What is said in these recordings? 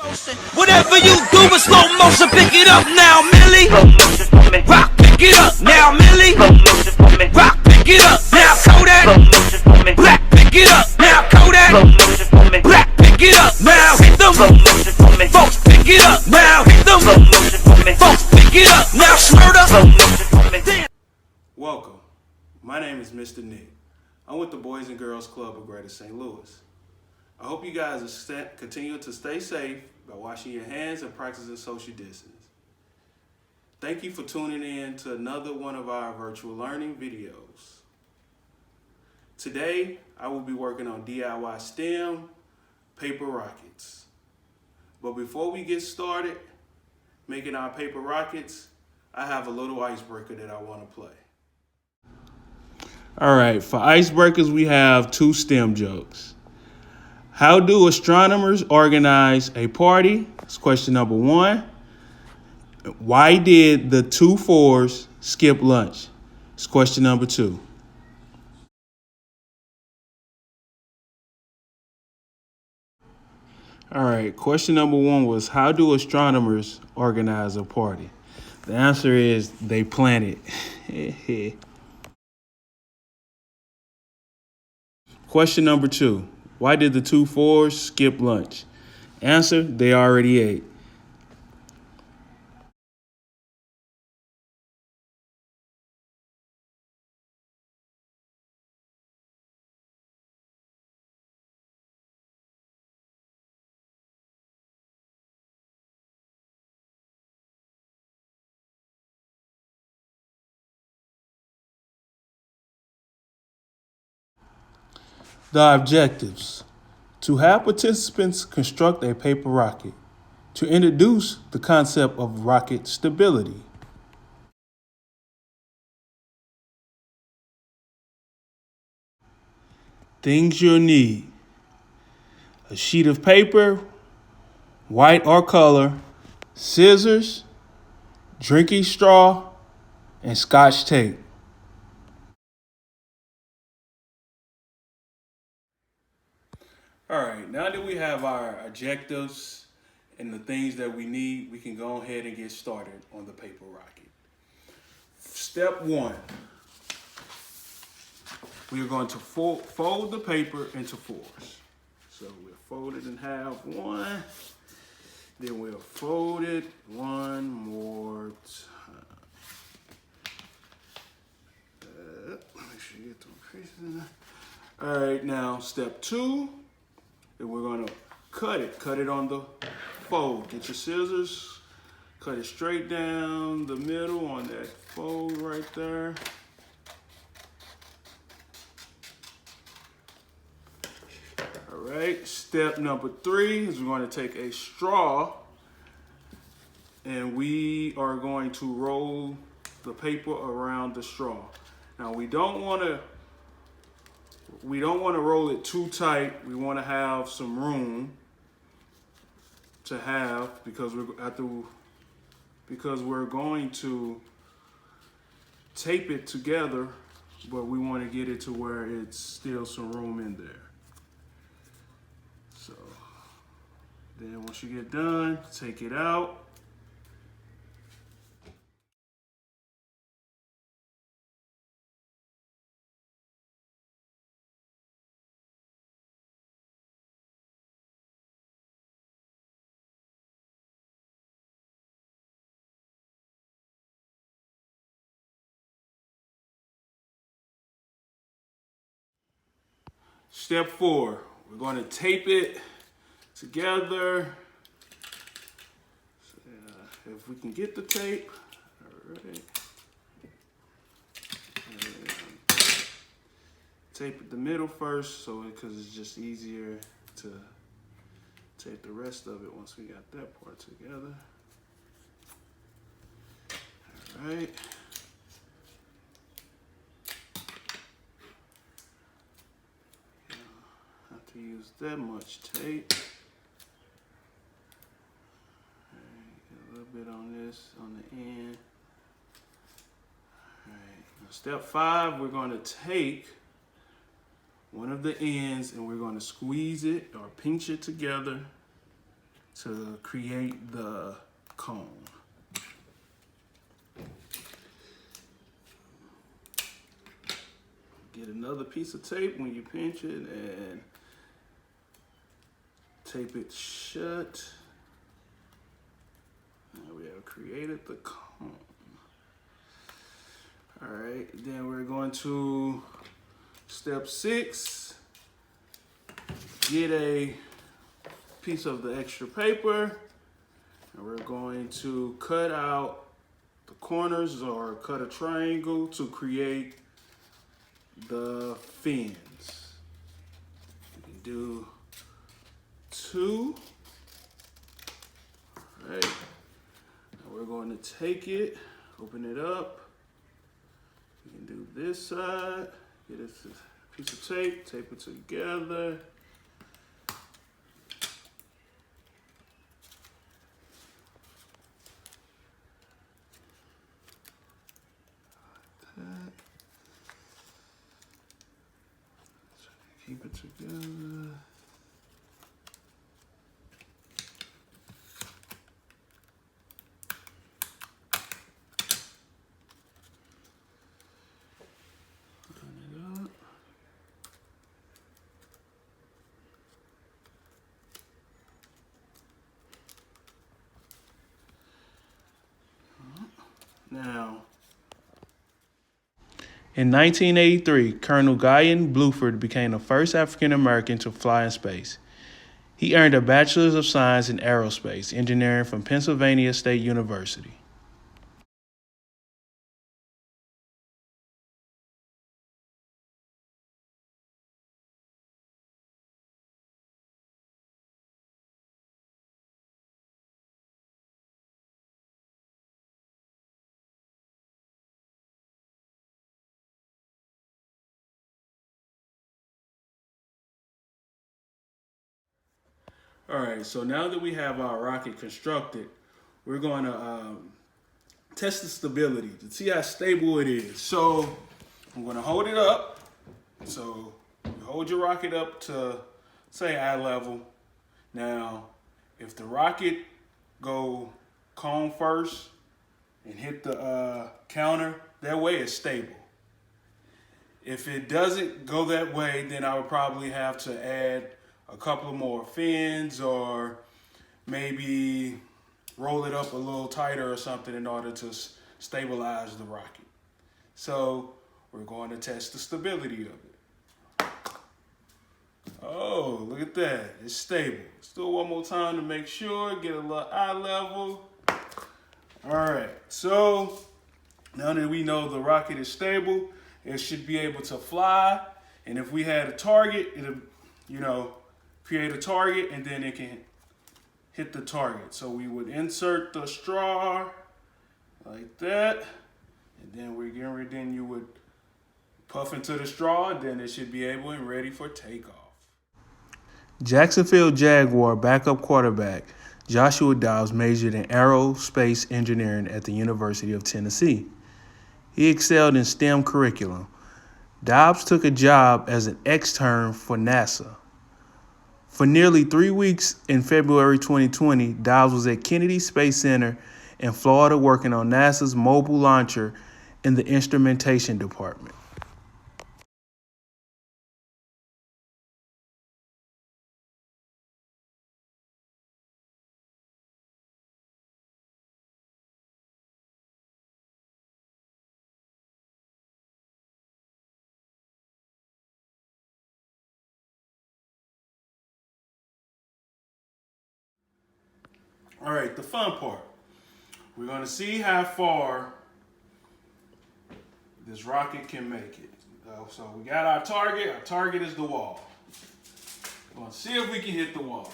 Whatever you do in slow motion, pick it up now, Millie. Rock, pick it up now, Millie. Rock, pick it up now, Kodak. Black, pick it up now, Kodak. Black, pick it up now, hit them. Folks, pick it up now, hit them. Folks, pick it up now, Smurda. Welcome. My name is Mr. Nick. I'm with the Boys and Girls Club of Greater St. Louis. I hope you guys continue to stay safe by washing your hands and practicing social distance. Thank you for tuning in to another one of our virtual learning videos. Today, I will be working on DIY STEM paper rockets. But before we get started making our paper rockets, I have a little icebreaker that I want to play. All right, for icebreakers, we have two STEM jokes. How do astronomers organize a party? That's question number one. Why did the 2 4s skip lunch? It's question number two. All right, question number one was, how do astronomers organize a party? The answer is they plan it. Question number two, why did the 2 4s skip lunch? Answer, they already ate. The objectives: to have participants construct a paper rocket, to introduce the concept of rocket stability. Things you'll need: a sheet of paper, white or color, scissors, drinking straw, and Scotch tape. All right, now that we have our objectives and the things that we need, we can go ahead and get started on the paper rocket. Step one, we are going to fold the paper into 4s. So we'll fold it in half one, then we'll fold it one more time. Make sure you get the creases in there. All right, now step two, then we're gonna cut it on the fold. Get your scissors, cut it straight down the middle on that fold right there. All right, step number three is we're going to take a straw and we are going to roll the paper around the straw. Now we don't want to roll it too tight. We want to have some room to have because we're going to tape it together, but we want to get it to where it's still some room in there. So then once you get done, take it out. Step four, we're going to tape it together. So, if we can get the tape, all right. Tape it the middle first, because it's just easier to tape the rest of it once we got that part together. All right. To use that much tape. Right, a little bit on this, on the end. All right, now step five, we're going to take one of the ends and we're going to squeeze it or pinch it together to create the cone. Get another piece of tape when you pinch it and tape it shut. Now we have created the cone. All right, then we're going to step 6. Get a piece of the extra paper, and we're going to cut out the corners or cut a triangle to create the fins. You can do 2. All right, now we're going to take it, open it up. You can do this side, get a piece of tape, tape it together. Keep it together. Now, in 1983, Colonel Guyon Bluford became the first African American to fly in space. He earned a Bachelor's of Science in Aerospace Engineering from Pennsylvania State University. All right, so now that we have our rocket constructed, we're going to test the stability to see how stable it is. So I'm going to hold it up. So you hold your rocket up to, say, eye level. Now, if the rocket go cone first and hit the counter, that way it's stable. If it doesn't go that way, then I would probably have to add a couple of more fins or maybe roll it up a little tighter or something in order to stabilize the rocket. So we're going to test the stability of it. Oh, look at that, it's stable. Let's do it one more time to make sure, get a little eye level. All right, so now that we know the rocket is stable, it should be able to fly. And if we had a target, it'll, create a target and then it can hit the target. So we would insert the straw like that. And then you would puff into the straw and then it should be able and ready for takeoff. Jacksonville Jaguar backup quarterback Joshua Dobbs majored in aerospace engineering at the University of Tennessee. He excelled in STEM curriculum. Dobbs took a job as an extern for NASA. For nearly 3 weeks in February 2020, Dobbs was at Kennedy Space Center in Florida working on NASA's mobile launcher in the instrumentation department. All right, the fun part. We're going to see how far this rocket can make it. So we got our target. Our target is the wall. We're going to see if we can hit the wall.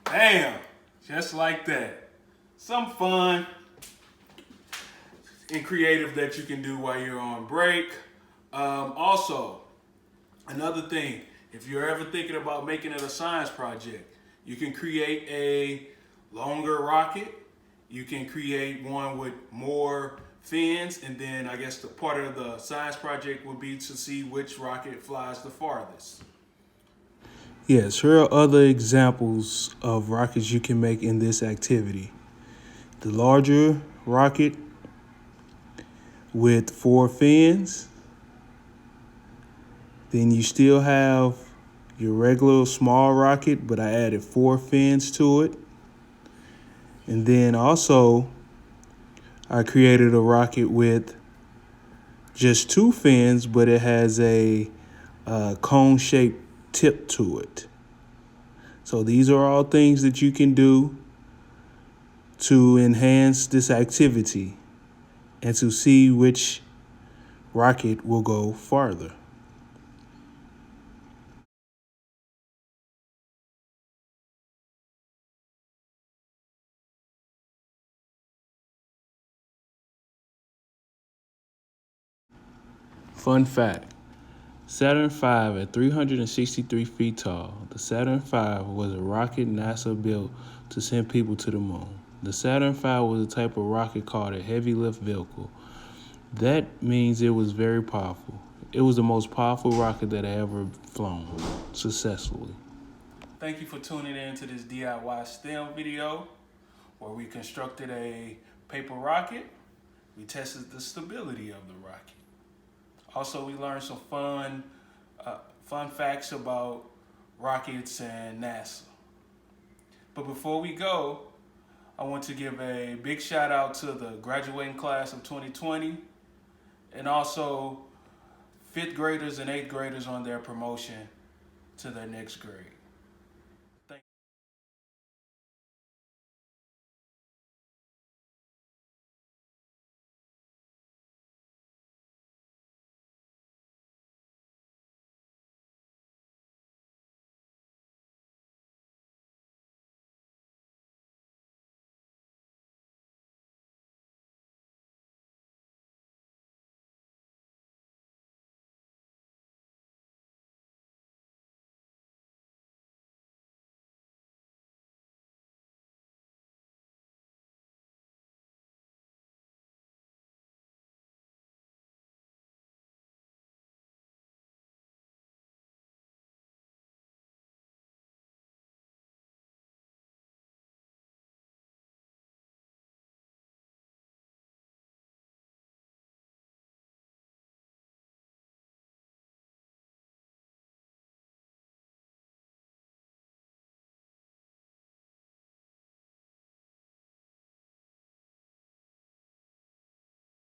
Bam! Just like that. Some fun and creative that you can do while you're on break. Also, another thing, if you're ever thinking about making it a science project, you can create a longer rocket. You can create one with more fins, and then I guess the part of the science project would be to see which rocket flies the farthest. Yes, here are other examples of rockets you can make in this activity. The larger rocket with 4 fins. Then you still have your regular small rocket, but I added 4 fins to it. And then also, I created a rocket with just 2 fins, but it has a cone-shaped tip to it. So these are all things that you can do to enhance this activity and to see which rocket will go farther. Fun fact: Saturn V at 363 feet tall, the Saturn V was a rocket NASA built to send people to the moon. The Saturn V was a type of rocket called a heavy lift vehicle. That means it was very powerful. It was the most powerful rocket that had ever flown successfully. Thank you for tuning in to this DIY STEM video where we constructed a paper rocket. We tested the stability of the rocket. Also, we learned some fun facts about rockets and NASA. But before we go, I want to give a big shout out to the graduating class of 2020 and also 5th graders and 8th graders on their promotion to their next grade.